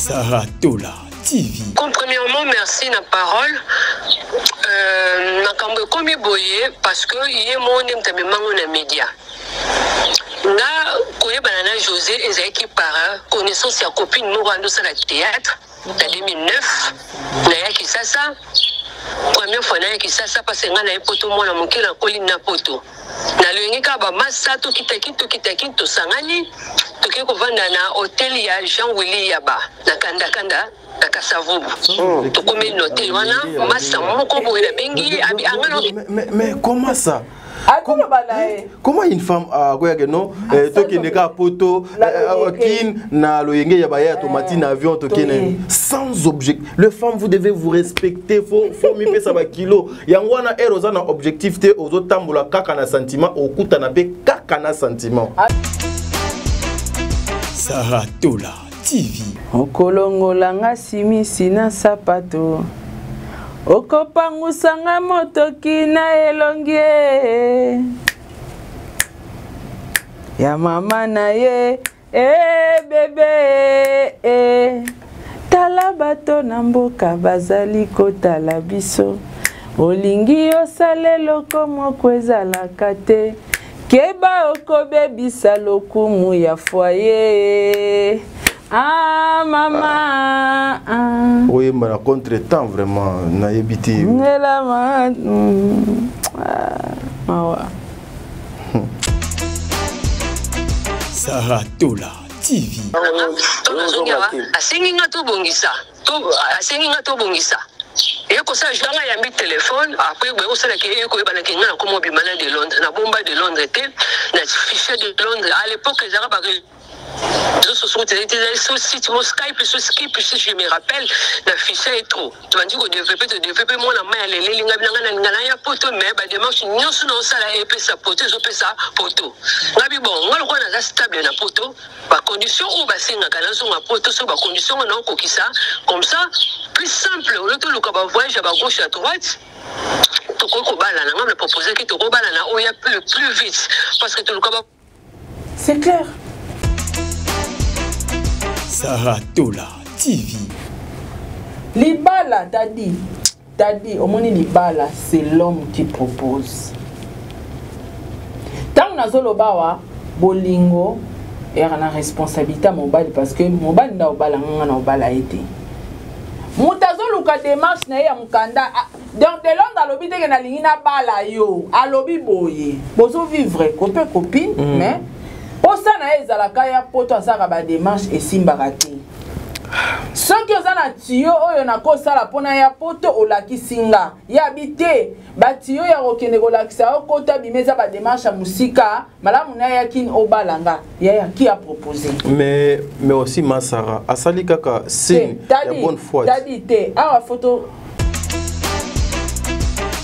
Saratola TV. Premièrement, merci la parole. Nakambo komi boye parce que yé mon n'aime mango na média. Na koye banana José ezaki para connaissance ya copine mo rando sa la théâtre en 2009 na ya kisasa. Première fois na ya kisasa parce que nga na poto mo na mokila kolina poto. Na lengika ba masato kitakinto sangani toke ko vanda na hôtel ya Jean Willy Yaba na kanda na Kasavubu. Tokome noté wana masa moko boye na bengi abi angano. Mais comment ça? Comment une femme a quoi non toki neka poto kin na loyenge ya baya tomati na avion toki sans objectif. Le femme vous devez vous respecter, faut mi pesa ba kilo. Yangwana eroza na objectif te ozo tambola kaka na sentiment okuta na be kaka na sentiment. Saratola TV. Okolongola nga simisi na sapato. Okopangusanga motoki na elongie ya mama na ye bebe tala bato na mboka bazali kotala biso olingi osale loko moko ezalaka te keba okobebisa lokumu ya foyer. Ah maman. Oui, mais la contre-temps vraiment na yebiti. Ngela ma. Saratola TV. Asenginga to bongisa. Et comme ça, je l'ai mis téléphone. Après, vous savez qu'il y a un comme bimana de Londres, na bomba de Londres, na fichier de Londres. À l'époque, les Arabes sur site, mon Skype, sur Skype, je me rappelle, la fichier est trop. Tu m'as dit qu'on devait moi la main, les lignes, la poto, mais démarche, nous sommes dans ça, la épée, sa poto, je fais ça, poto. Bon, moi, on a stable na poto, par condition, on va signer un poto, sur par condition, on a un ça, comme ça, plus simple, au lieu de le voyage à gauche à droite. Tu peux proposer que tu le plus vite, parce que tu le c'est clair. Saratola TV. Libala, t'as dit, au moins Libala, c'est l'homme qui propose. Tant que nous avons bolingo, il y a une responsabilité à mobile parce que mobile n'a pas été. Moutazo luka démarche na ya mukanda donc de l'homme dans l'obit que na lingina bala yo à l'obit boye. Bozo vivre copine mais au sein na ezalaka ya poto asaka ba démarche et simbarati. Ce qui oza na tio oyo na kosala pona ya poto olaki singa ya bité ba tio ya kokende kolakisa okota bimeza ba démarche ya musika malamu na ya kin obalanga ya qui a proposé mais aussi Masara asali kaka c'est la bonne foi dadite awa photo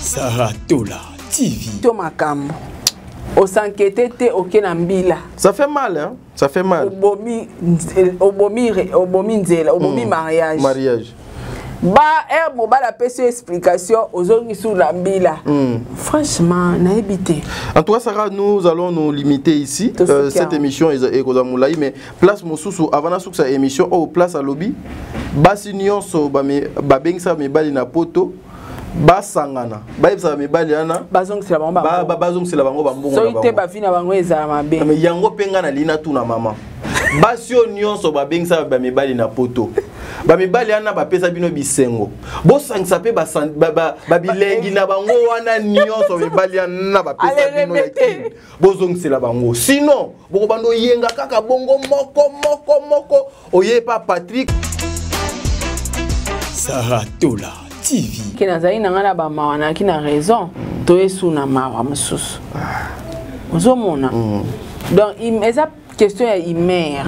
Saratola TV to makambo au s'inquiéter ok nambila ça fait mal hein ça fait mal obomi mariage ba mobile a pese explication aux autres sur l'ambila franchement na évité en tout cas Sarah nous allons nous limiter ici cette émission est kozamoulai mais place mosusu avant na cette émission au place à lobby basi nyonso ba bengisa mibali na poto basangana baibsa mibali ana bazongisa bango bazongisa bango bambongo so ite ba vina bango eza mabe mais yango penga na lina tu na mama basio nyonso ba bengisa ba mibali na poto ba mibali ana ba pesa bino bisengo bosangisa pe ba bilengi na bango wana nyonso mibali ana ba pesa bino yakini bozongisa bango sinon boko bando yenga kaka bongo moko oyepa Patrick Saratola TV. Qui n'a zaï n'a ba mawana qui n'a raison. Toi sous na mawa msus. Ozomona. Donc il esa question ya imer.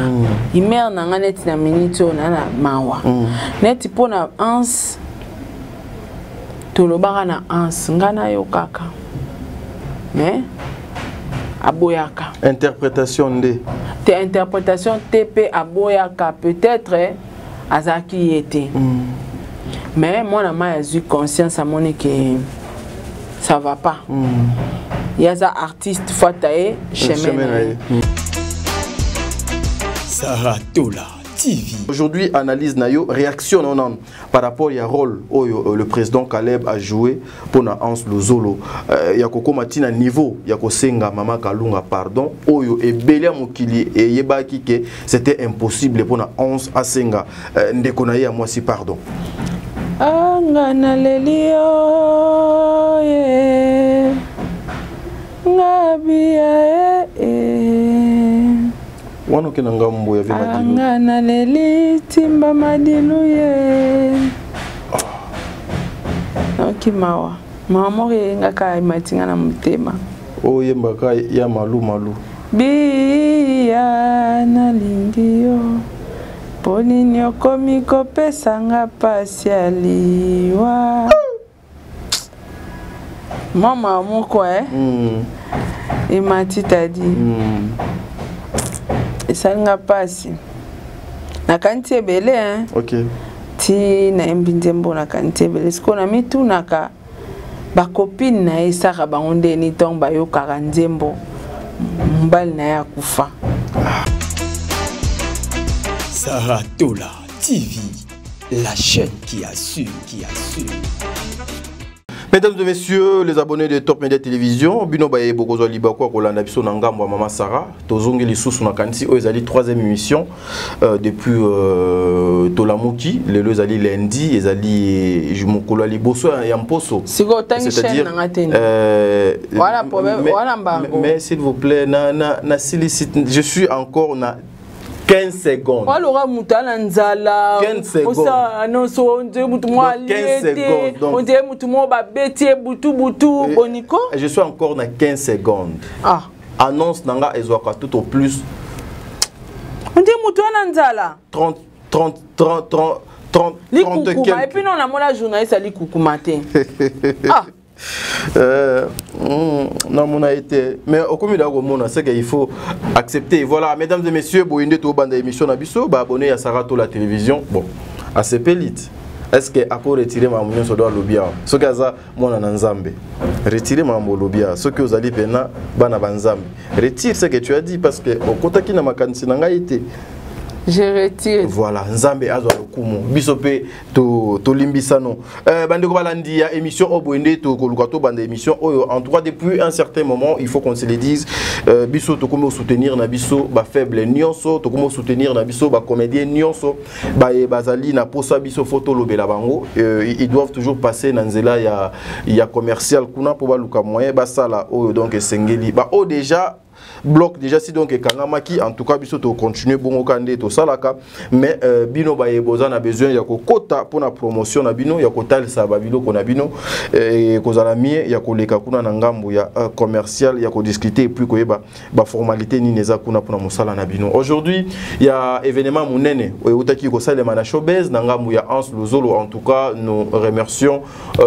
Imer na ngane na minute na mawa. Net pona ans. Tolobaka na ans ngana yo kaka. Mais aboyaka. Interprétation de. Te interprétation TP aboyaka peut-être azaki était. Mais moi, j'ai eu conscience à mon que ça va pas. Il y a des artistes qui chemin. Saratola TV. Aujourd'hui, analyse nayo, réaction non, par rapport au rôle où le président Caleb a joué pour na Hans Lozolo. Il y a koko matina niveau, il y a kosenga Mama Kalunga pardon, oyo e belia mokili et yebaki que c'était impossible pour na Hans asenga ndeko na ye moi si pardon. Angana lelio ye ngabia Wano ke nanga mbo ya vema dilu. Angana leli timba madilu ye. Okimawa. Mama ye ngaka imatinga na mutema. O ye mbaka ya malu. Bia na lingio. Poni nyoko miko pesa nga pasialiwa. Mama moko Imati tadi. Esalinga pasi. Na kanti ebele OK. Ti na mbinzembo na kanti ebele. Siko na mitu naka ba copine na esaka bangonde ni tomba yo karanzembo. Mbali na ya kufa. Saratola TV, la chaîne qui assure. Mesdames et messieurs, les abonnés de Top Media Télévision, Bino Baye Bokozo Libako Kolanda Biso Nangambo Mama Sarah, Tozongi Lissus Nakansi, Oezali troisième émission depuis Tolamuki, le Lozali lundi, Ezali Jumokolo Liboso Yamposo. C'est-à-dire voilà problème, voilà mbango. Mais s'il vous plaît, na silicite, je suis encore na 15 secondes. 15 secondes. Je suis encore dans 15 secondes. Ah. Annonce nanga ezwaka tout au plus. On dit mutu ananzala. 30 et puis non, on a la journaliste ali kukumate. Ah. Non, mon a été. Mais au commun d'Agomona, c'est qu'il faut accepter. Voilà, mesdames et messieurs, vous avez tout bande d'émission Nabiso, abonnez à Saratola Télévision. Bon, à ces pélites. Est-ce que après retirer ma mounion sur le lobia? Ce que ça, moi, on a Nzambe. Retirer ma lobia. Ce que vous allez faire, bana banzambe. Retire ce que tu as dit parce que au côté qui n'a ma canne, n'a été. Je retire. Voilà, Nzambe azwa lokumu. Bisope to limbisano. Bandeko balandi ya émission Oboende to kolukato bande émission oyo. En tout cas depuis un certain moment, il faut qu'on se le dise. Biso to komo soutenir na biso ba faible nyonso, to komo soutenir na biso ba comédien nyonso, ba bazali na posa biso photo lobela bango. Ils doivent toujours passer na nzela ya commercial kuna po ba luka moyen ba sala oyo donc sengeli. Ba o déjà bloc déjà si donc Kangamaki en tout cas biso to continuer bongo kande to salaka mais bino ba yeboza na besoin ya kokota pour la promotion na bino ya kotalisa ba biloko na bino et kozala mie ya koleka kuna na ngambo ya commercial ya ko discuter et puis koyeba ba formalité ni neza kuna pour na musala na bino. Aujourd'hui il y a événement munene utaki ko salema na showbiz na ngambo ya Hans Lozolo. En tout cas nous remercions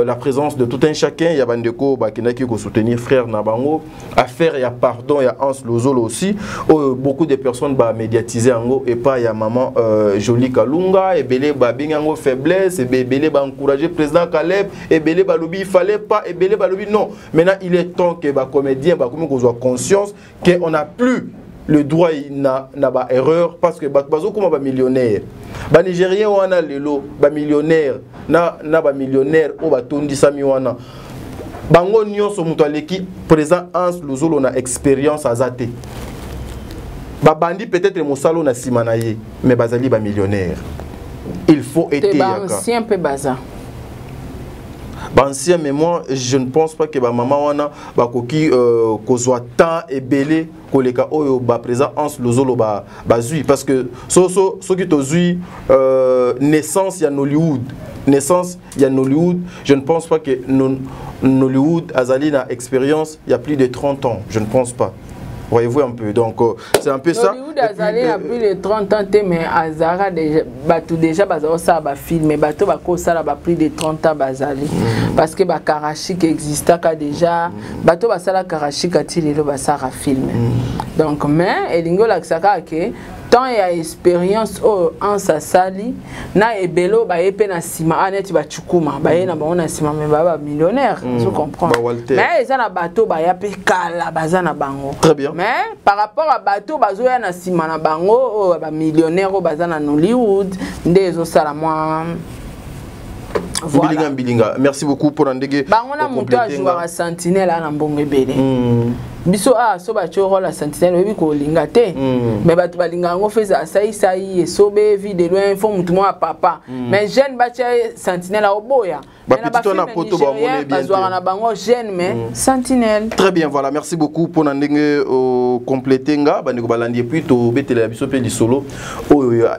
la présence de tout un chacun ya bandeko ba kinaki ko soutenir frère na bango affaire ya pardon ya Hans Lozolo aussi, beaucoup de personnes ba médiatiser ango et pas ya maman Jolie Kalunga et belé ba bingango faiblesse et belé ba encourager président Caleb et belé ba lobi il fallait pas et belé ba lobi non. Maintenant il est temps que ba comédien ba comme qu'on soit conscience que on n'a plus le droit n'a pas erreur parce que bazo comme ba millionnaire ba nigérien wana lelo ba millionnaire na ba millionnaire o ba tondi sami wana bango nyonso mutu aleki présent Hans Lozolo na expérience azate ba bandi peut-être mosalo na simanaye mais bazali ba millionnaire. Il faut être ancien peu bazar. Ancien, mais moi je ne pense pas que ba maman wana ba koki kozwa temps et belé koleka oyo ba présent Hans Lozolo ba zui parce que so qui to zui naissance ya Nollywood. Naissance, il y a Nollywood. Je ne pense pas que Nollywood Azali a expérience il y a plus de 30 ans. Je ne pense pas. Voyez-vous un peu. Donc, c'est un peu ça. Nollywood Azali a plus de 30 ans, mais Azara déjà ça va filmer. Bateau va ça va plus de 30 ans Azali. Parce que Karachi qui existait déjà. Bateau va ça la Karachi qui a tiré le ça va filmer. Donc, mais Elingo la Saka que tant ya expérience en sa sali na ebelo ba yepe na sima aneti ba chukuma ba ye na ba na sima me ba millionnaire je comprends mais eza na bateau ba ya pe kala baza na bango très bien mais par rapport à bateau bazo ya na sima na bango ba millionnaire baza na Hollywood ndezo sala moi. Voilà. Bilinga. Merci beaucoup pour l'endiguer. On a monté à jouer à Sentinelle à Nambongébélé. Biso so ba choro la Sentinelle webi ko lingate. Mais ba linga ngo feza sai et sobe vie de loin fo mutu mo papa. Mais jeune ba Sentinelle a oboya. Bah, petit on a poto ba moné bien. Na bango jeune mais Sentinelle. Très bien, voilà, merci beaucoup pour l'endiguer compléter nga ba ndeko balandi puis to betela biso pe di solo.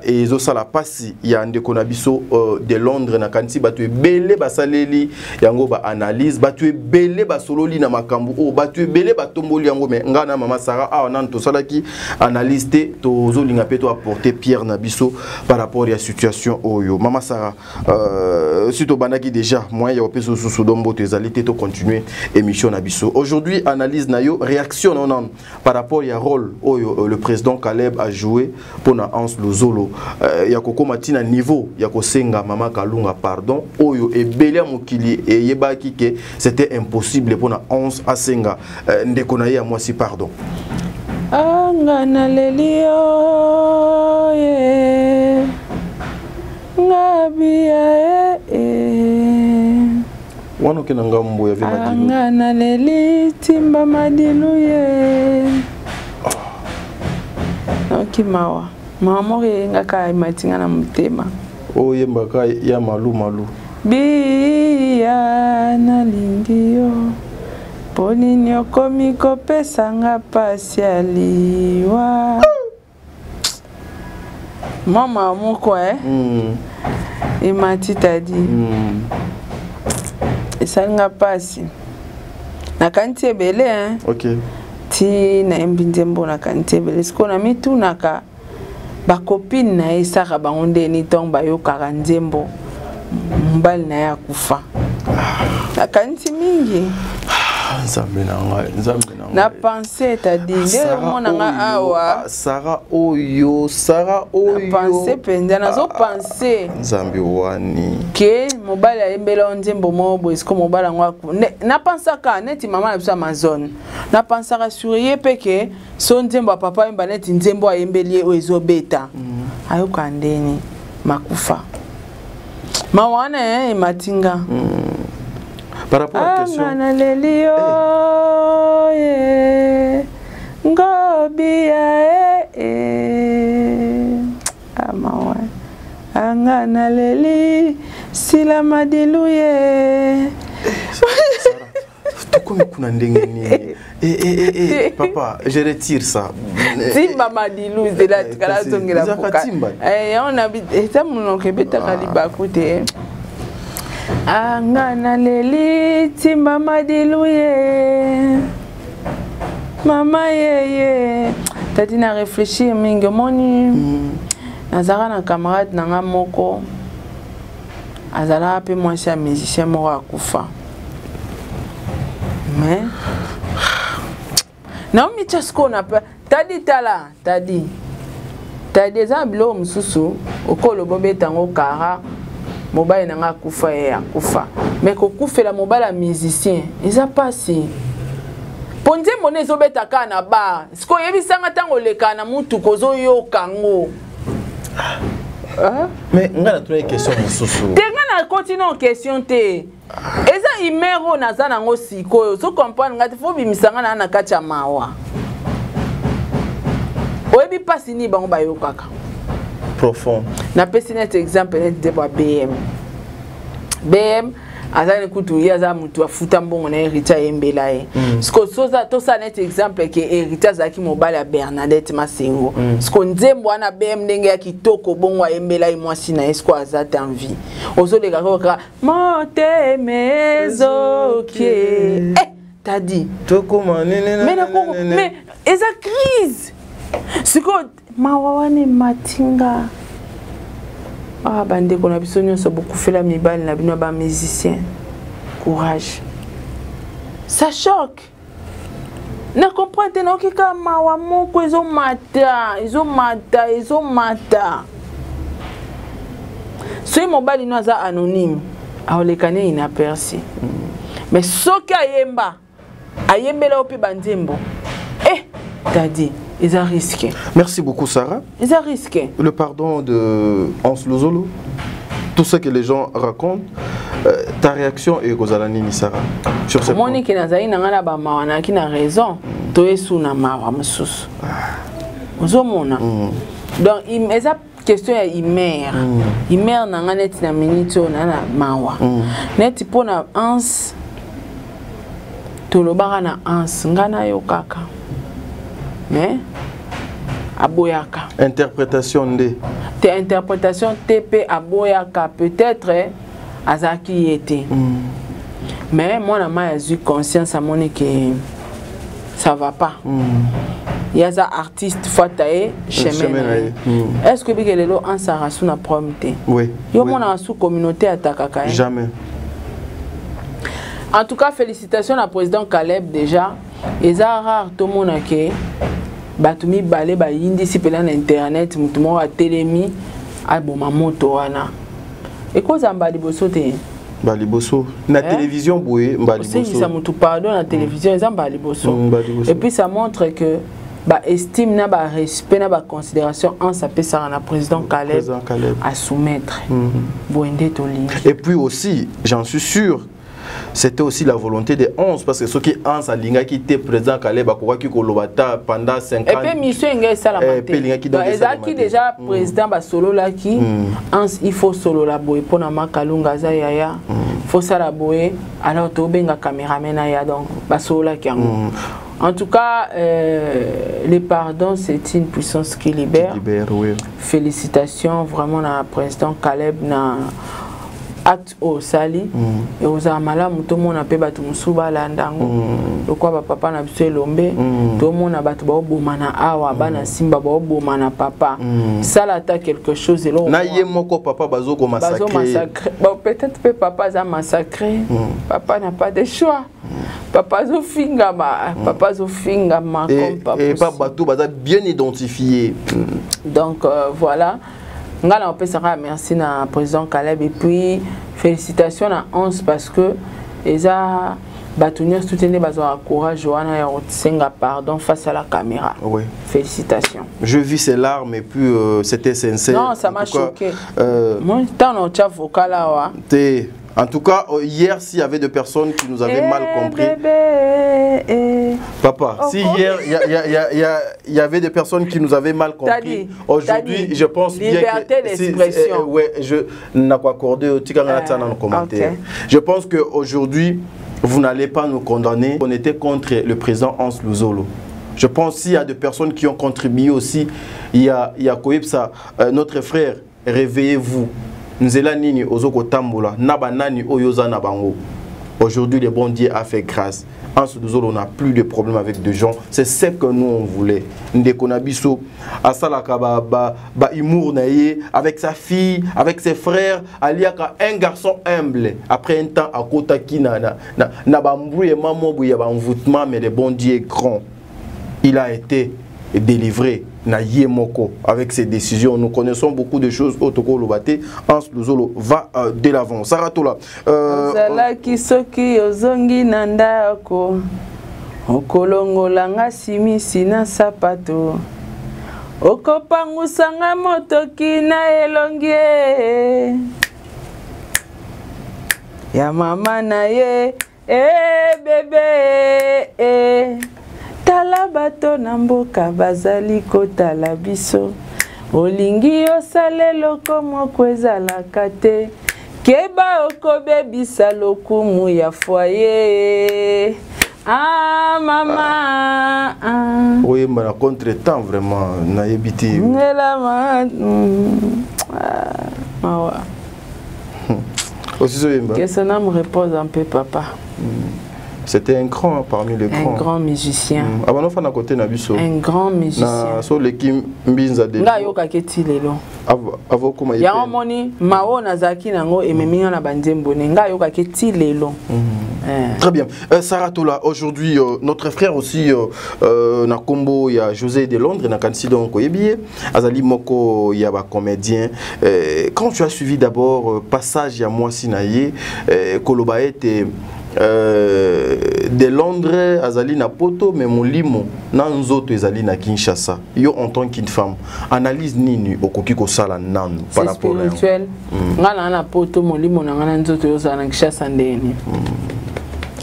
Et zo sala pasi ya ndeko na biso de Londres na kanti ba tu belé ba saleli yango ba analyse ba tu belé ba sololi na makambu ba tu belé ba tomboli yango mais ngana mama Sarah nan to salaki analyse te to zo linga pe to apporter Pierre na biso par rapport à la situation oyo mama Sarah surtout banaki déjà moi ya opeso sous dombo tes alités to continuer émission na biso aujourd'hui analyse na yo réaction non par rapport à rôle oyo le président Caleb a joué pour na Hans Lozolo ya koko matina niveau ya ko senga mama Kalunga pardon oyo e belé mokili e yebaki que c'était impossible pour na 11 à senga ndeko na ya moi si pardon angana lelio ye ngabia wano kena ngambo ya vema dilu angana leli timba madilu ye okimawa mama ye ngaka imatinga na mutema oye mbaka ya malu biya na lingio Ponini okomi kopesa nga pasi aliwa mama moko imati tadi esalinga pasi nakanti ebele okay ti na embinzembo nakanti ebele siko na mitunaka bakopine na esaka bango ndeni ntongo bayokaka nzembo mbali na ye akufa nakanti mingi na pensée t'a dit Sarah oyo pensée penda nazo pensée nzambe wani ke mobali ayembela nzembo mobo esko mobali ngwaku na pensaka neti mama na biso Amazon na pensaka sur ye peke so nzembo papa yemba neti nzembo ayembeli o ezobeta ayoka ndeni makufa mawana matinga par rapport à la question angana leli sila madiluye kuna ndenge ni papa je retire ça timba madilu de la tikala zongela puka on habite eta munoke beta kaliba kute angana leli timba madiluye mama yeye tati na réfléchir mingi moni nazara na camarade nanga moko azala pe mwasi ya musicien moko akufa mais Naomi Chasko na pa tadi tala tadi eza bilo mususu okolo bobeta ngo kara mobile nanga kufa ya kufa mais ko kufela mobile musicien eza pasi ponze monezo beta kana ba siko yebisanga tango lekana mutu kozo yoka ngo mais ngana tuna question mususu tenga na continue en question te eza imero nazana ngo sikoyo so comprendre ngati fo bimisanga na kacha mawa oyebi pasi ni bango bayokaka profond na pesi net exemple net de BM azali kutu yaza mutu afuta mbongo na Erita Yembela ye sko soza to sa net exemple ke Erita zaki mobile ya Bernadette Masengo sko nzembo ana BM ndenge ya kitoko bongo Yembela ye mwasi na esko azata envie ozo le gakoka monte mezo ke t'as dit toko manene mais eza crise siko mawawane matinga bande qu'on a besoin de beaucoup fait la mibali na bino ba musicien courage ça choque na comprendre te na okika mawa moko ezomata soki mobali no aza anonyme aolekane inaperçu mais soki ayembela opi banzembo t'as dit ils ont risqué. Merci beaucoup Sarah. Ils ont risqué. Le pardon de Hans Luzolo, tout ce que les gens racontent, ta réaction est Gozalani Sarah sur ce point. Moi qui n'azai n'angana ba mawana qui n'a raison, toi es sous na mawa msus. Ozomona. Donc il eza question ya imer. Imer n'angana tina minute na mawa. Net pona Hans tolobara na Hans ngana yo kaka. Mais aboyaka interprétation de tes interprétations TP aboyaka peut-être azaki était mais moi na ma eu conscience à mon que ça va pas il y a des artistes fataye chemin est-ce que bigelelo en sarasu na promité oui yo mona sous communauté atakaka jamais. En tout cas félicitations à président Caleb déjà et ça rare tout le monde que batumi balé ba indi si pela na internet mutumo a telemi aboma moto wana et quoi ça mbali boso te mbali boso na télévision boye mbali boso ça mutu pardon na télévision ça mbali boso et puis ça montre que ba estime na ba respect na ba considération en sa pesa na président Caleb à soumettre boende toli. Et puis aussi j'en suis sûr c'était aussi la volonté des 11 parce que ceux qui ont sa ligne qui était présent Caleb à qui kolobata pendant 5 ans et puis mission engagé ça la qui déjà président ba solo là qui il faut solo la boy pour na makalunga za yaya faut ça la boy alors to benga caméraman ya donc ba solo là qui en tout cas les pardons c'est une puissance qui libère oui. Félicitations vraiment à président Caleb na acte au sali et aux amala tout le monde a payé batu musuba landango le quoi papa na biso lombe tout le monde a batu ba bomana awa bana simba ba bomana papa ça là t'as quelque chose et là na yé moko papa bazo ko massacrer bon peut-être que papa a massacré papa n'a pas de choix papa zo finga ma comme papa et pas bateau baza bien identifié donc voilà. On peut se remercier à président Caleb et puis félicitations à 11 parce que ils ont battu soutenir besoin courage Joanna et Senga pardon face à la caméra. Oui. Félicitations. Je vis ces larmes et puis c'était sincère. Non, ça m'a choqué. Moi, tant on t'a vocal là. En tout cas, hier, s'il y avait des personnes qui nous avaient mal compris. Papa, si hier, il y avait des personnes qui nous avaient mal compris, aujourd'hui, je pense bien que... Ouais, je n'ai pas accordé au dans nos commentaires. Je pense qu'aujourd'hui, vous n'allez pas nous condamner. On était contre le président Hans Luzolo. Je pense qu'il y a des personnes qui ont contribué aussi. Il y a Koipsa, notre frère, réveillez-vous. Nzela nini ozoko tambola nabanani oyoza nabango. Aujourd'hui le bon Dieu a fait grâce. En ce jour on n'a plus de problème avec des gens. C'est ce que nous on voulait. Ndekonabiso asalaka ba imour naye avec sa fille, avec ses frères, aliaka un garçon humble. Après un temps à kota ki na bambrouille maman bouya ba envoûtement mais le bon Dieu est grand. Il a été délivré. Na Yemoko avec ses décisions. Nous connaissons beaucoup de choses. Otoko Lobate, Hans Luzolo va de l'avant. Saratola. Ozalaki soki ozongi nandako okolongolanga simisi na sapato okopangusanga motoki na elongie ya mama na ye bébé tala bato na mboka bazali kotala biso olingi osale loko moko ezalaka te keba okobebisa lokumu ya foyer mama oui mais contre temps vraiment na yebiti mawa aussi que son âme repose un peu papa. C'était un grand parmi les grands. Un grand musicien. Un grand musicien. So le Kim Mbinza de. Nga yoka keti lelo. Avo kuma ya moni mao na zaki nango ememinga na banzembo nga yoka keti lelo. Très bien. Sarah Tola, aujourd'hui, notre frère aussi, na combo, il y a José de Londres, na kansi donc Oyebiye, Azali Moko, il y a un comédien. Quand tu as suivi d'abord passage, il y a moi Sinaye, Koloba était de Londres, Azali na Poto, mais mon limo, Nanzoto Azali na Kinshasa. Yo en tant qu'une femme, analyse nini okoki ko sala nan par rapport à spirituel. Ngana na Poto, mon limo na Nanzoto Azali na Kinshasa ndeni.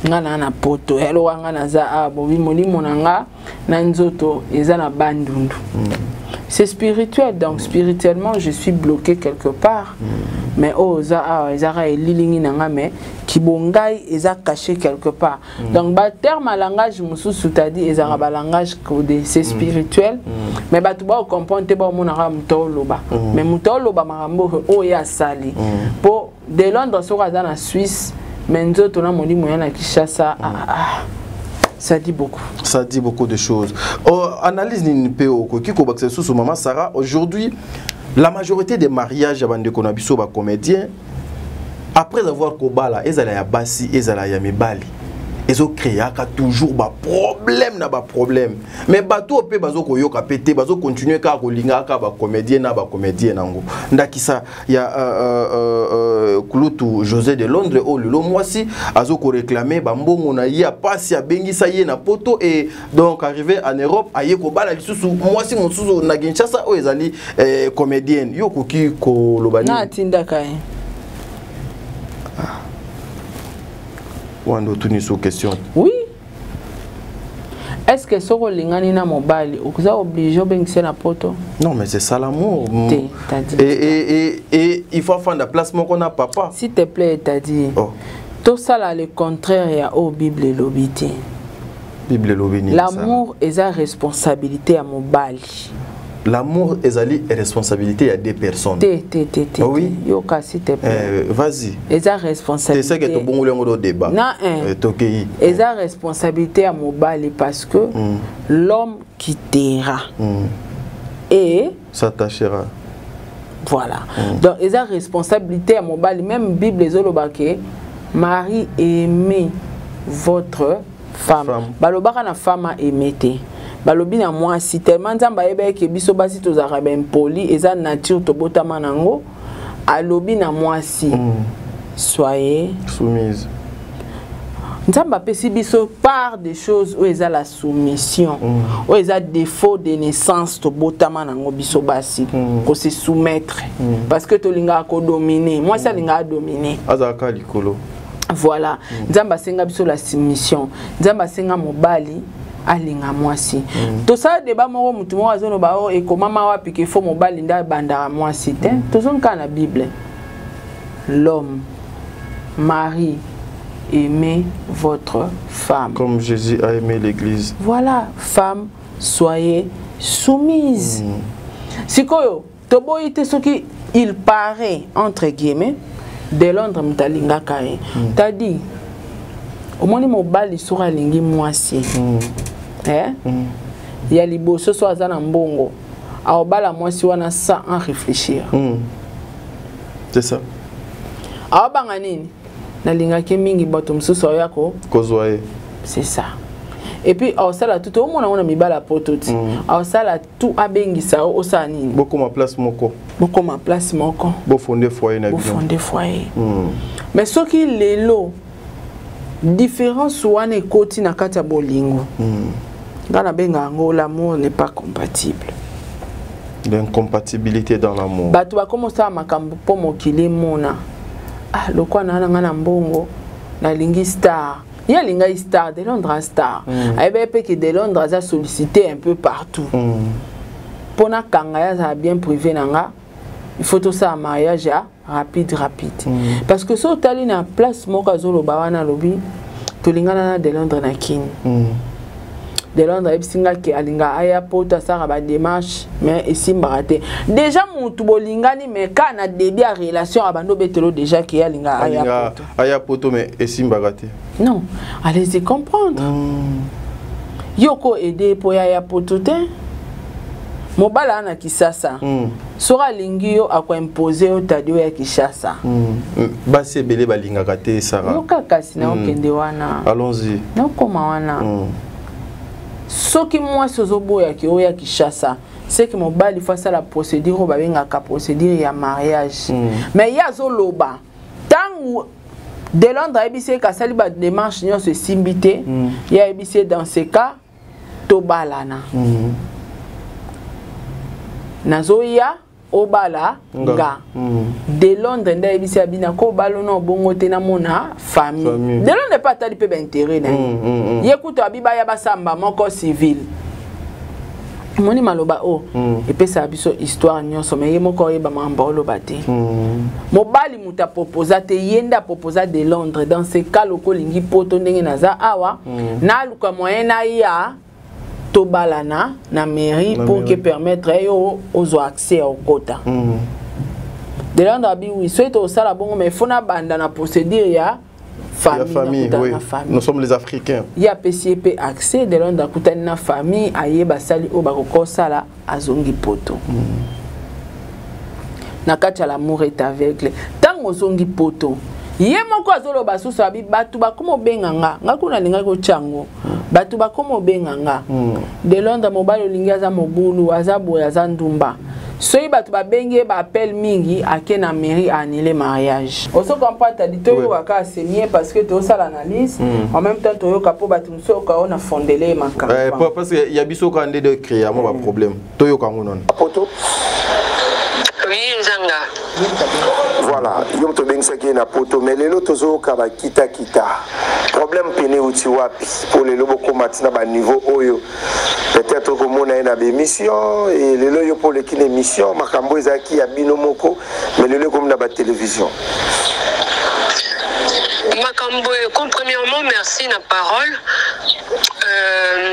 Ngana na Poto, hello ngana za abo, mon limo na nga Nanzoto ezana bandundu. C'est spirituel, donc spirituellement je suis bloqué quelque part. Mais oh, Zara est lilingi nanga mais kibongai eza caché quelque part. Donc ba terme à langage mususu tadi ezara ba langage codé, c'est spirituel. Mais ba tu ba comprendre te ba monara mutoloba. Mais mutoloba marambo o ya sali. Po de Londres sora za na Suisse, menzo tona moni moya na Kinshasa. Ça dit beaucoup. Ça dit beaucoup de choses. Analyse Ninpeo, Kiko Baksesu, sous Maman Sarah, aujourd'hui, la majorité des mariages avant de Konabiso, comédiens, après avoir Kobala, ils allaient à Bassi, ils allaient à Mebali. Ils ont créé toujours des problèmes, problème. Mais bateau peut bazo koyoka pété, bazo continuer ka kolinga ka ba comédien na ba comédien nango. Ndakisa il y a Kulutu José de Londres au lelo moi si azo ko réclamer ba mbongo na ya passe ya bengi sa ye na poto et donc arrivé en Europe aye ko bala lisusu moi si mususu na Kinshasa o ezali comédienne yo koki ko lobani. Na tinda kai. Question. Oui. Est-ce que ce que lingani na mobile vous a obligé à bengisser na poto? Non mais c'est ça l'amour. Et il faut faire la place qu'on a papa. S'il te plaît, t'as dit. Oh. Tout ça là le contraire il y a au Bible et l'obité. Bible et l'obité. L'amour est sa responsabilité à mobile. L'amour est une responsabilité à des personnes. Oui. Yoka s'il te plaît. Vas-y. Et sa responsabilité. C'est ça que tu bon le débat. Non. Et sa responsabilité à mobile parce que l'homme qui t'aira et s'attachera. Voilà. Donc et sa responsabilité à mobile même Bible les olobake Marie aimez votre femme. Balobaka na femme a aimé. Balobi na moi si tellement nzamba ebe ke biso basi tozaka ben poli eza nature to botama nango alobi na moi si soyez soumise. Nzamba pesi biso par des choses où eza la soumission où eza défaut de naissance to botama nango biso basi ko se soumettre parce que to linga ko dominer moi ça linga dominer azaka likolo. Voilà nzamba senga biso la soumission nzamba senga mobali alinga mwasi to ça débat moko mutu mo azono ba o e komama wapi ke fo mobali nda banda mwasi te to zonka na Bible l'homme mari aimez votre femme comme Jésus a aimé l'église. Voilà, femme soyez soumise. Sikoyo to boyite soki il paraît entre guillemets de Londres mtalinga kae t'as dit au moins mobali sura lingi mwasi il y a liboso so azana mbongo aobala mwasi wana sans en réfléchir. C'est ça. Aobanga nini na linga ke mingi bato msusu yako kozwaye. C'est ça. Et puis aosala tout au monde on mibala pototi aosala tout abengisa osala nini beaucoup ma place moko bo fonder foyer na mais ce qui lelo différence wana ekoti na kati ya bolingo ngana benga ngo l'amour n'est pas compatible. L'incompatibilité dans l'amour. Bato ba komosa makambo po mokili mona lokwa na ngana mbongo na lingi star ya linga star de Londres star aibe pe que de Londres a sollicité un peu partout pona kanga ya za bien privé nanga il faut tout ça mariage rapide parce que so tali na place moko zolo bawana lobi to lingana na de Londres na kin de Londres ebisinga ke alinga aya pota sara ba démarche mais esimba raté déjà mutu bolingani mais kana début à relation abando betelo déjà ke alinga aya poto mais esimba raté non allez-y comprendre yoko aider pour aya poto te mobala ana Kisasa sora lingio akwa imposer o tadio ya Kishasa basi ebele balingaka te Sarah yoka kasi na okende wana allons-y na koma wana soki moi sozobo ya ki o ya Kishasa c'est que mobali face à la procédure ba bengaka procédure ya mariage mais ya zo loba tangu de Londres ebise ka sali ba démarche nyo se simbité ya ebise dans ce cas tobalana nazoya obala nga de Londres nda ebisi abina ko balono bongo te na mona famille de Londres pas tali pe intérêt na yekuto abiba ya basamba moko civil moni maloba o epesa biso histoire nyonso mais yemoko yeba mamba loba te mobali muta proposa te yenda proposa de Londres dans ce cas loko lingi poto ndenge naza awa na luka moyen na ya tobalana na mairie pour que permettre aux accès au quota de Londres abi oui soit au sala bongo mais fona banda na procédure ya famille oui. Nous sommes les Africains. Il y a PCP accès de Londres à na famille aye basali o bakoko sala azongi poto na kacha l'amour est aveugle tango zongi poto ye moko azolo basusa bi batu bakomo benganga ngakuna linga ko chango batu bakomo benganga de Londres mobile linga za mobulu azabo ya zandumba soyi batu ba benge ba appel mingi ake na mairie annuler mariage oso comprendre ta dito yo waka semie parce que to ça l'analyse en même temps to yo kapo batu mso ka ona fondele makamba parce que ya biso ka ndé de créer mo ba problème to yo ka ngonon poto oui nzanga voilà yom to beng saki na poto mais lelo tozo ka ba kita problème pene uti wapi pour les lobo komati na ba niveau oyo peut-être que mon a une émission et lelo yo pour les kine émission makambo ezaki ya bino moko mais lelo comme na ba télévision makambo comme premièrement merci na parole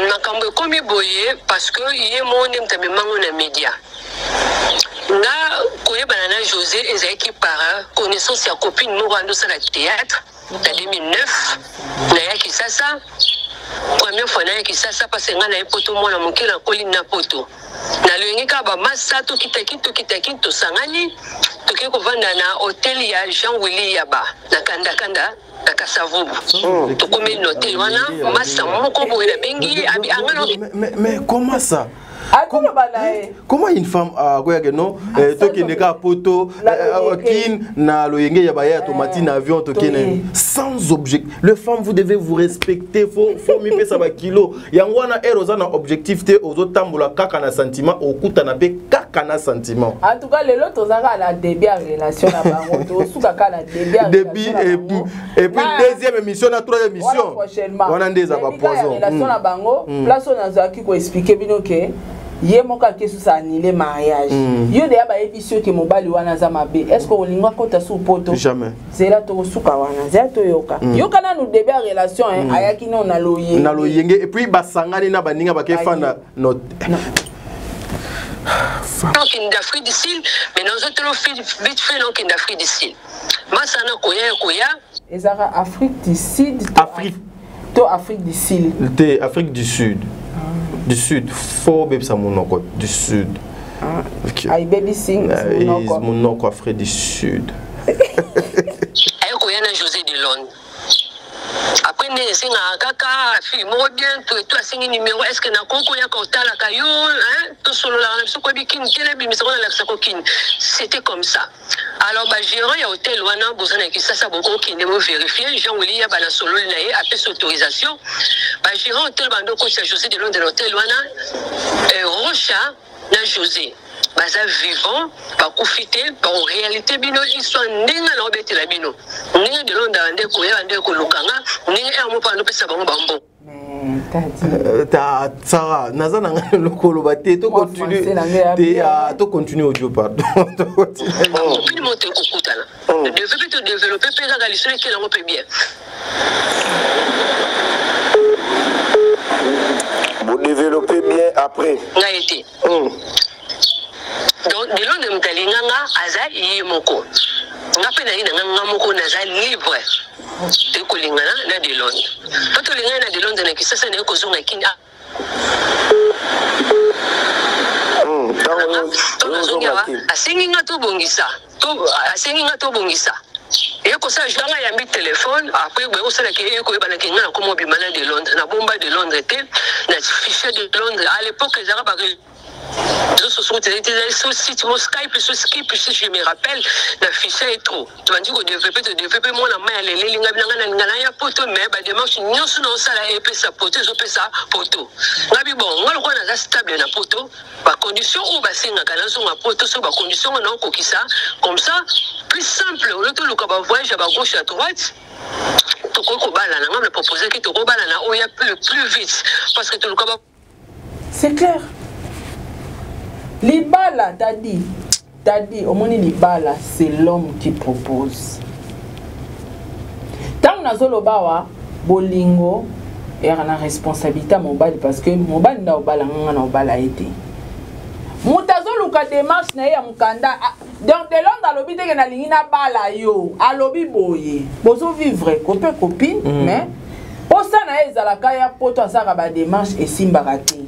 makambo comme boye parce que yé monde mtabe mango na média nga koyebana na José ezaki para connaissance ya copine moko ando sala théâtre en 2009 na ya Kisasa première fois na ya Kisasa parce que nga na poto mwana mokela kolina poto na lengika ba masato kitakito sangani toke kovanda na hôtel ya Jean Willy Yaba na kanda na Kasavubu tokome hotel wana masa moko boye na bengi abi angano mais comment ça comment une femme a quoi que non toki ndeka poto kin na loyenge ya baya tomati na avion toki sans objectif le femme vous devez vous respecter faut mi pesa ba kilo yangwana eroza na objectif te ozotambola kaka na sentiment okuta na be kaka na sentiment en tout cas les autres zaka la début relation na bango to suka kala début et puis deuxième émission na troisième émission wana ndeza ba poison relation na bango place on a zaki ko expliquer bino ke ye moka kesu sa annulé mariage yo de ba émission ke mobali wana za mabe est-ce que olinga kota su poto jamais zela to suka wana zela to yoka yoka na nous début relation ayaki no na loyenge et puis basangani na baninga bakefanda not donc in d'Afrique du Sud mais nous autres vite fait donc in d'Afrique du Sud masana koya ezara Afrique du Sud Afrique du Sud Afrique du Sud du Sud, faux baby ça monoko du Sud. Ay baby sing monoko Afrique du Sud. Ay ko yana José de Londres. Après ne singa kaka fi mo bien to asingi numéro est-ce que na koko ya ko tala kayo hein to solo la na so ko bikin tele bi misoko la sa ko kin c'était comme ça. Alors ba gérant ya hôtel wana bozana ki sasa boko ki ne mo vérifier Jean Willy ya bala solo na ye après autorisation ba gérant hôtel bando ko José de Londres hôtel wana Rocha na José baza vivant bakufite ba réalité bino histoire ndinga na obetela bino ndinga de Londres ande ko ya ande ko lukanga ndinga ya mo pa ndo pesa bango bambo ta Sarah nazana lokolo bate to continue to continue audio pardon to continue puis monter kokutana de développer pesa ga lisole ke la mo pe bien vous développez bien après nga été donc de Londres mtalinganga aza yemoko ngape na ina nganga moko naza libre de kolingana na de Londres pato lingana na de Londres na Kisasa na ko zonga kinda asenginga tobongisa et comme ça, j'ai un téléphone. Après, vous savez que je suis de Londres, na bomba de Londres, na fichier de Londres. À l'époque, ils avaient sur site, mon Skype, sur Skype, si je me rappelle, la fichier est trop. Tu m'as dit que développer moi la main, les lignes, la poto, mais démarche, nous sommes ça, et puis ça poto, je fais ça poto. Nabi bon, moi le roi n'a stable na poto, par condition où bassin na canal na poto, sur par condition on a encore ça, comme ça, plus simple. Au lieu de le voyage à gauche à droite. Tu on me proposé que tu y a plus vite parce que tu le. C'est clair. Libala, t'as dit, au moins Libala, c'est l'homme qui propose. Tant que nous avons bolingo, et on a responsabilité à mobile parce que mobile n'a pas été. Moutazo luka démarche na ya mukanda donc de Londres alobi te na lingina bala yo alobi boye bozo vivre copine mais posa na ezalaka ya poto asaka ba démarche et simbarati.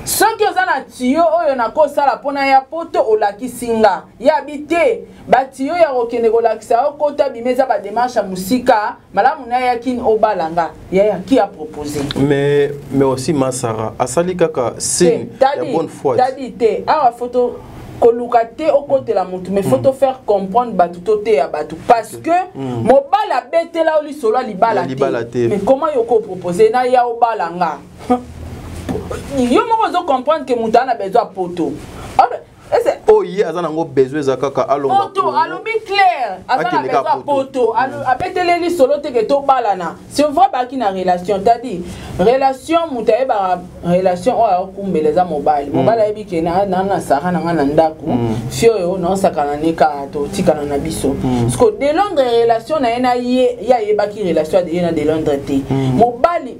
Soki ozana tiyo oyo na kosala pona ya poto olakisinga ya bité ba tiyo ya kokende kolakisa okota bimeza ba démarche musika malamu na ya kin obalanga ya qui a proposé mais aussi Masara asali kaka c'est la bonne foi tadi te awa photo kolukate okote la mutu mais faut te faire comprendre batutote ya batu parce que mobala betela oli solo libala te mais comment yoko proposer na ya obalanga yo moko comprendre que mutu ana besoin poto oh yeah azana ngo besoin za kaka alonga poto alobi clair azana besoin poto abeteleli solo te ke to balana si on voit baki na relation tadi relation mutaye ba relation o akumbele za mobile ebi ke na sara na ndako fio no sakana nika to tikana na biso parce que de Londres relation na ena ya baki relation de Londres te mobile.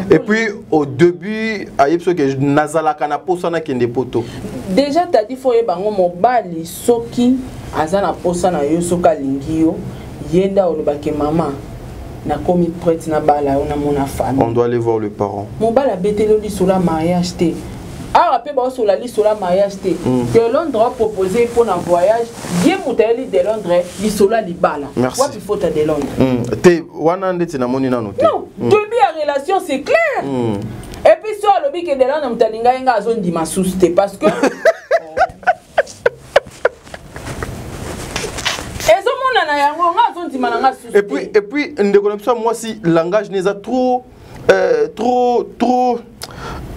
Et puis au début, que nazalaka na posana kende poto. Déjà t'as dit faut bango mobali soki azana posana yo soka lingio yenda olobake mama na komi prête na bala ona mona famille. On doit aller voir le parent. Mobala betelo li sur la mariage te. Ah après ba sur la liste sur la mariage te. Que Londres a proposé pour un voyage, bien mouteli de Londres, li sur la libala. Quoi il faut de Londres. Te wana ndeti na moni nano te. Non, début à relation c'est clair. Et puis sur le bic de Londres mtalinga nga zone di masuste parce que et puis moi si langage n'est trop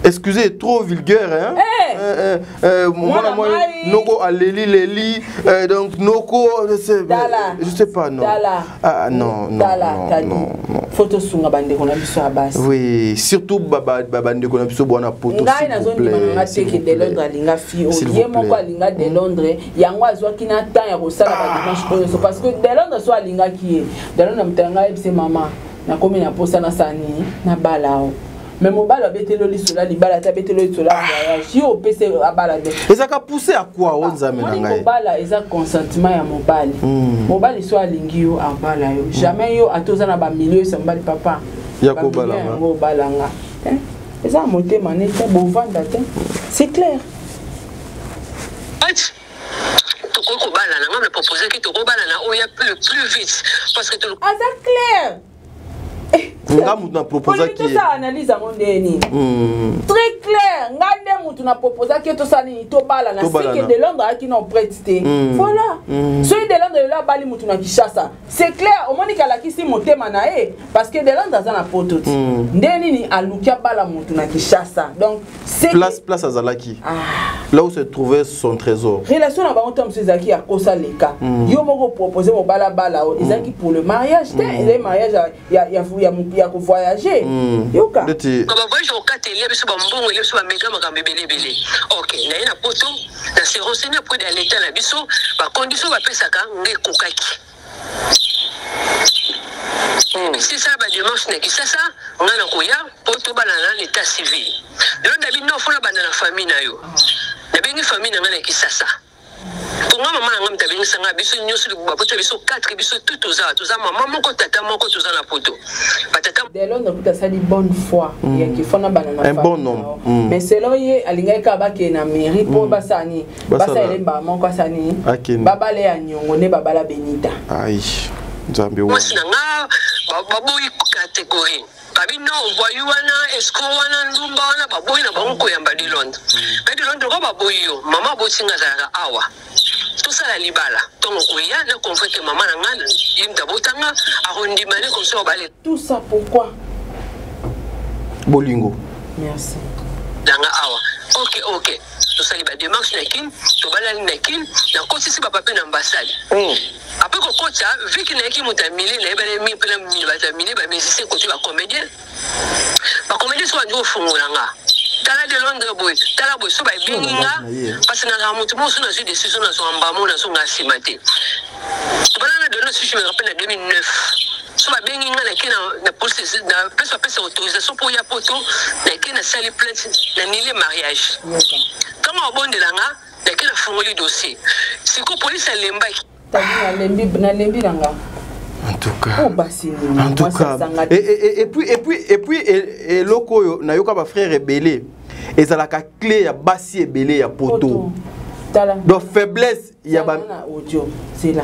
excusez, trop vulgaire, hein? Noko aleli, donc Noko, je sais pas, non. Ah non. Photo sunga bande kona biso abasi. Oui, surtout bande kona biso bona poto. Ngai na zone manga teke de Londres alinga fi, oyé moko alinga de Londres, yango azwaki na temps ya kosala ba dimanche oyo parce que de Londres so alinga ki, de Londres mtanga ebise mama, na komi na posa na sani na balao. Mais mon bal a bêté le lit sur la libala, tu as bêté le lit sur la voyage. Si on peut se balader. Et ça a poussé à quoi on a mis mon bal a un consentement à mon bal. Mon bal est soit lingio à balayo. Jamais yo à tous en bas milieu c'est mon bal papa. Yako balanga. Mo balanga. Et ça a monté mané c'est bon vendre c'est clair. Tu balana, on me proposé que tu balana où il y a plus vite parce que tu. Ah c'est clair. Nga proposé qui ça analyse à mon déni très clair ngande mutu na proposé que to sani to bala na sike de Londres qui n'ont prêté voilà celui de Londres là bali mutu na Kinshasa c'est clair au monika la kisi motema na parce que de Londres za na poto ndeni ni alukia bala mutu na Kinshasa donc c'est place à Zalaki là où se trouvait son trésor relation na ba ontom Zaki a kosa leka yo moko proposer mo bala ezaki pour le mariage le mariage ya ko voyager yoka kaba voyage au katelier biso ba mbongo ile biso ba meka makambe belebele OK na ina poto na se renseigner pour de l'état na biso ba condition ba pesaka nge kokaki si ça ba dimanche na kisasa ngana koya poto banana l'état civil donc dabi no fona bana na famille na yo na bengi famille na ngana kisasa pour moi maman na ngam tabeng sanga biso nyoso le bapoto biso 4 biso tout toza maman moko tata moko toza na poto patata de Londres puta ça dit bonne foi ya ki fona banana un bon nom mais selon ye alinga ka ba ke na mairie po basani basa elemba moko asani baba le ya nyongo ne baba la Benita ai nzambe wa nga baboyi catégorie babi no voyou wana esco wana ndumba wana baboyi na bango yamba di Londres mais de Londres ko baboyi yo mama botinga za awa tout ça la libala donc koya na confrère maman na ngana imda botanga arrondimane comme ça balé tout ça pourquoi bolingo merci danga awa ok tout ça liba démarche na kin to balali na kin na koti si papa na ambassade après ko kocha vu qu'il na ki mutamili na ebale mi pela mi batamili ba musicien ko tu ba comédien so ndio fungula nga tala de Londres boy tala boy so ba binga parce que na mutu mo so na décision na so ambamo na so ngasimate bana de no si je me rappelle en 2009 so ba binga na kina na police na pesa autorisation pour ya poto na kina sali plainte na nile mariage kama obonde langa na kina fungoli dossier siko police alemba na lembi langa en tout cas et puis loko na yoka ba frère rebelle ezalaka clé ya basi ebele ya poto donc faiblesse ya ba audio c'est là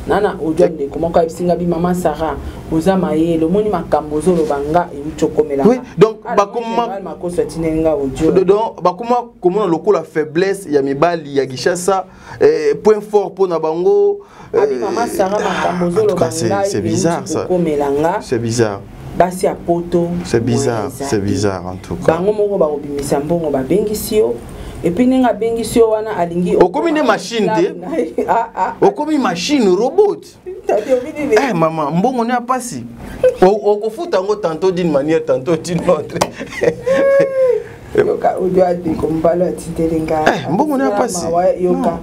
nana audio de comment ka bisinga bi maman Sarah ozama ye le moni makambo zolo banga e uchokomela oui donc bakoma makosa tinenga audio donc bakoma comment loko la faiblesse ya mibali ya Gishasa point fort pour na bango maman Sarah makambo zolo banga c'est bizarre ça c'est bizarre basi ya poto c'est bizarre en tout cas bango moko ba obimisa mbongo ba bengisio et puis ninga bengisio wana alingi okomi ne machine te okomi machine robot maman mbongo ne apasi okofuta ngo tantôt d'une manière tantôt d'une autre yoka odio ade kombalo atitelenga mbongo ne apasi yoka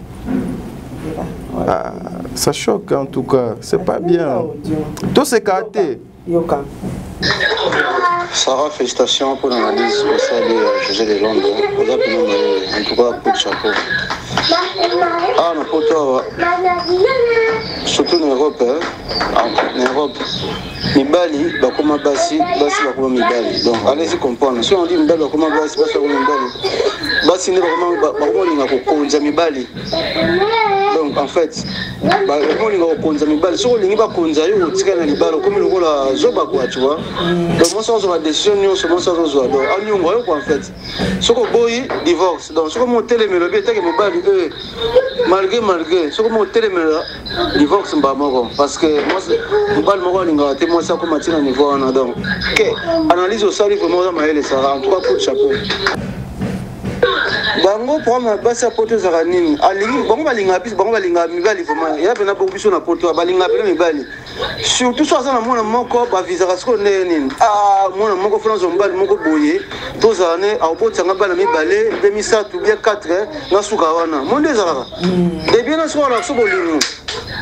ça choque en tout cas c'est pas bien tout c'est gâté yoka Sarah, félicitations pour l'analyse spéciale de José de Londres. En tout cas, coup de chapeau. Ah, n'importe quoi. Surtout en Europe. En Europe. Mibali, bakoma basi, bakoma mibali. Donc, allez-y comprendre. Si on dit mibali, bakoma basi, bakoma mibali. Basi ne bakoma linga kokonza mibali. Donc, en fait, bakoma linga kokonza mibali. Si on linga bakonza yo, tika na libalo, comme le gola zoba quoi, tu vois. Donc, moi, ça, on a des décisions, moi, ça, on a donc, en yongo, quoi, en fait. Si on boy, divorce. Donc, si on monte les mélodies, tant que mibali, malgré, si on monte les mélodies, divorce, parce que moi, mibali, moi, linga, moi, ça, comme à niveau, donc, analyse au salif, vraiment, ça, en tout cas, coup de chapeau. Bango pour basi ya poto za nini alingi bango balinga bis bango balinga mibali vraiment ya pena beaucoup biso na poto balinga pena mibali surtout so za na mona moko ba visa kasko nini mona moko France mobali moko boye to za ne a opota nga bana mibale 2007 ou bien 4 na suka wana monde za de bien na so la so bolingo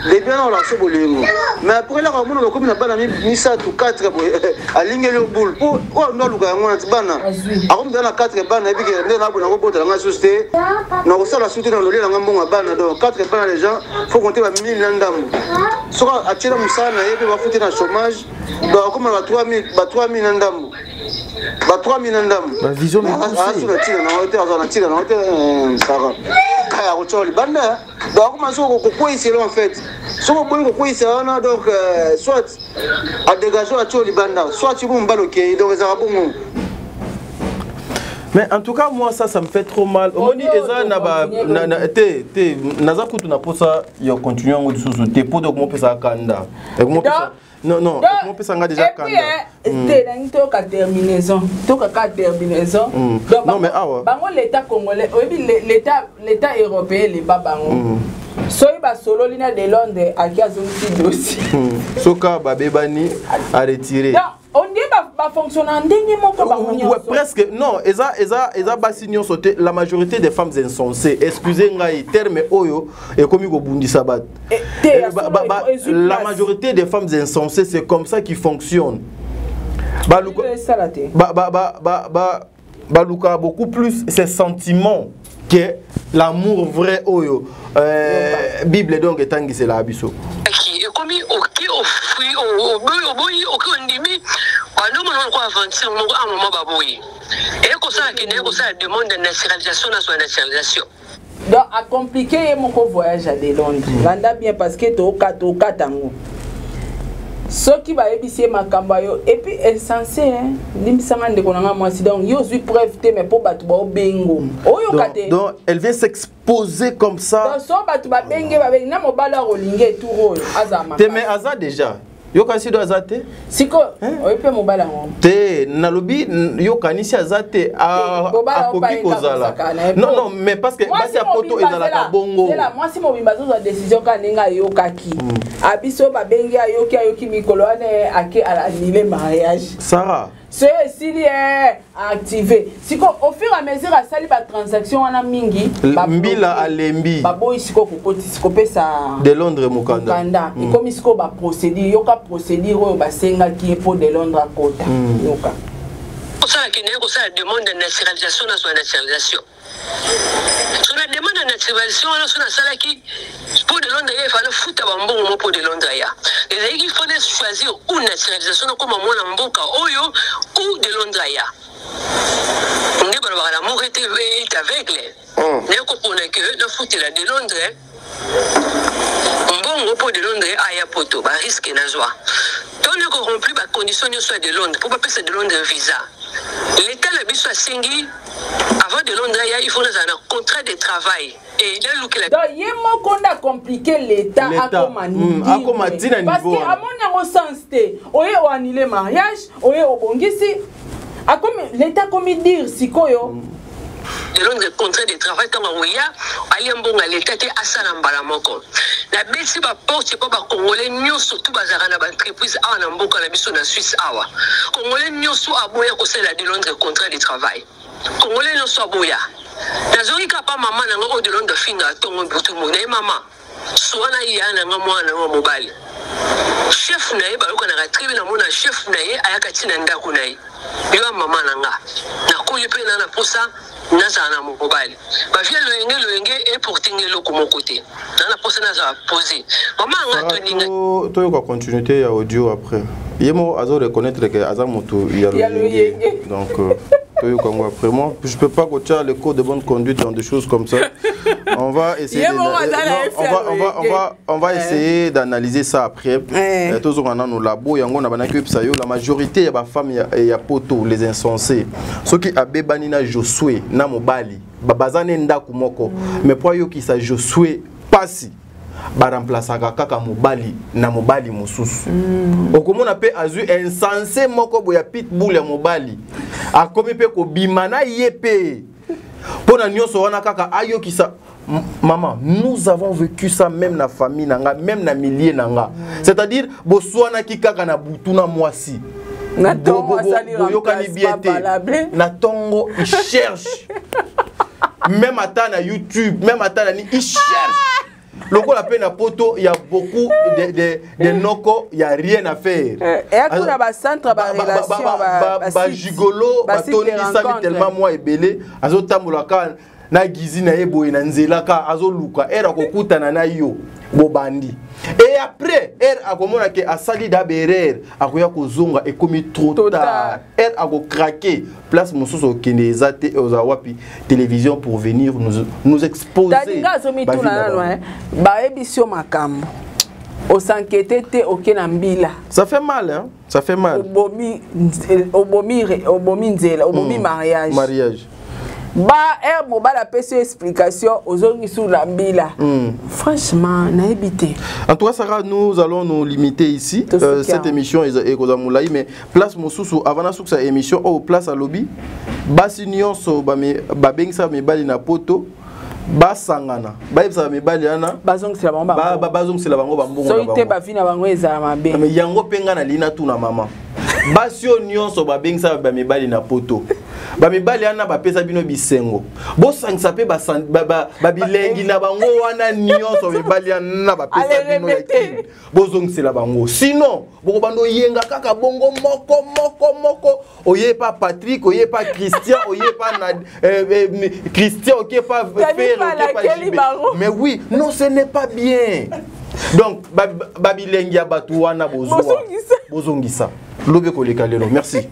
de bien na la so bolingo mais après la mona ko na bana mi 7 ou 4 boye alingi le boule po ndo luka ngona tibana akomda na 4 bana ebike na bona ko bota nga société na ko sala société na lolela nga mbonga bana donc 4 bana les gens faut compter ba 1000 ndambu soka atira musana yebe ba futi na chômage donc comme ba 3000 ndambu ba 3000 ndambu la vision mais asu na tira na hotel Sarah kaya ko choli banda donc comment soko ko koisi en fait soko bongo koisi wana donc soit a dégager a choli banda soit tu bon baloké donc ça bongo. Mais en tout cas, moi, ça me fait trop mal. On dit, Eza, naza kutu na posa, yo continue en dessous, te po de comment peut ça kanda. Non, comment peut ça déjà kanda. T'es dans terminaison. Terminaison. Non, mais ah ouais. Bango l'État congolais, l'État européen, les babango. Soy ba solo lina de Londres à Gazonti dossier. Soka babebani a retiré. On dit va fonctionner en dernier moment. Ouais, presque. Non, eza basignon sauté. La majorité des femmes insensées. Excusez-moi, terme oyo et comme go bundi sabat. La majorité des femmes insensées, c'est comme ça qu'ils fonctionnent. Baluka beaucoup plus ses sentiments. que l'amour vrai oyo Bible donc etangi c'est la abisso. Qui comme OK au fruit au boy OK on dit alors on va avancer on va un moment baboyi. Et comme ça qui n'est que ça demande de naturalisation dans son naturalisation. Donc à compliquer mon voyage à Londres. Landa bien parce que to tango. Ce qui va ébisser ma cambayo et puis essentiel hein limsanga ndeko nanga moi si donc yo suis preuve mais pour batu ba bengo oyo kate donc elle vient s'exposer comme ça donc so batu ba benge ba bengi na mobala rolinge tout rôle azama te mais aza déjà yo kasi do azate siko oyo pe mobala ngo te nalobi yo kanisi azate a koki kozala non mais parce que basi a poto ezala ka bongo c'est là moi si mobimba zo décision ka ninga yo kaki abiso ba bengi ayoki mikolo ane ake annuler mariage Sarah c'est s'il est activé siko au fur et à mesure à sali ba transaction wana mingi mbila alembi babo isiko kokoti siko pesa de Londres mukanda ikomi siko ba procédure yoka procédure oyo basenga ki pour de Londres à kota yoka ça qui n'est que ça demande de naturalisation dans son naturalisation. Sur la demande de naturalisation on a sur la salle qui pour de Londres il fallait foutre un bon mot pour de Londres ya. Et il fallait choisir une naturalisation comme moi mboka oyo ou de Londres ya. On dit que l'amour est aveugle. Mais on comprend que le foot là de Londres bon repos de Londres aya poto ba risque na joie. Donc ne corrompu ba condition soit de Londres pour pas passer de Londres visa. L'état la biso asengi avant de Londres il faut un contrat de travail et là look la donc yemo konda compliquer l'état à komatina niveau parce que à mon sens té oye o annuler mariage oye obongisi a comme l'état comme dire sikoyo de Londres contrat de travail tant oya ali mbonga l'état té asala mbala moko la besi ba porte pas ba congolais nyonso tout bazara na ba entreprise a na mboka na biso na Suisse awa congolais nyonso aboya ko sala de Londres contrat de travail congolais nyonso aboya nazori ka pa mama na ngo de Londres finga tongo butu mo na mama soana ya na ngo mwana ngo mobile chef na ye ba ko na tribu na mona chef na ye ayaka tina ndako na ye yo mama na nga na ko lipe na posa nazana mobile ba via loyenge et pour tinga loko mon côté na posa naza poser mama nga to ninga to yo ko continuité ya audio après yemo azo reconnaître que aza moto ya loyenge donc après moi je peux pas coacher le cours de bonne conduite dans des choses comme ça on va essayer on va essayer d'analyser ça après tous on a nos labos yango na banaki psayo la majorité ya ba femme ya poto les insensés ceux qui abebani na Josué na mobali babazane ndaku moko mais pour yo qui sa Josué pasi ba remplacer kaka mobali na mobali mosusu okomona pe azu insensé moko boya pitbull ya mobali akomi pe ko bimana yepe pona nyonso wana kaka ayo kisa maman nous avons vécu ça même na famille nanga même na millier nanga c'est-à-dire boswana ki kaka na butuna mwasi na tongo asali yokani biete na tongo il cherche même ata na YouTube même ata na ni il cherche. Loko la peine à poto, il y a beaucoup de noko, il n'y a rien à faire. Et à quoi ba centre ba relation ba gigolo, ba toni ça tellement moi et belé, azo tamulaka na gizi na ebo na nzela ka azo luka era kokutana na yo bobandi. Et après, elle a commencé que asali d'aberer, akoya kozonga et comme trop tard. Elle a craqué. Place mususu kende zate ozawapi télévision pour venir nous exposer. Tadinga zomi tuna nano ba émission makambo. O s'inquiéter te okenambila. Ça fait mal hein, ça fait mal. Obomi nzela, obomi mariage. Mariage. Ba mobile PC explication aux autres sous la mbila. Franchement, n'a évité. En tout cas, Sarah, nous allons nous limiter ici. Cette émission est Kozamoulaï, mais place Moussousou avant la cette émission au place à lobby. Basignon so babengsa me bali na poto. Basangana. Baibsa me bali ana. Bazong c'est la bamba. Bazong c'est la bamba mbongo. So ite ba fina bango eza mabe. Mais yango penga na lina tu na mama. Basio nyonso babengsa ba me bali na poto. bamibali ana bapesa bino bisengo bosangisa pe babilengi na bango wana nyonso mibali ana bapesa bino ya kini bozongisela bango sinon bokobando yenga kaka bongo moko oyepa Patrick oyepa Christian oyepa Christian oyepa Fer oyepa JB mais oui non ce n'est pas bien donc babilengi ya batu wana bozongisa lobe koleka lelo merci.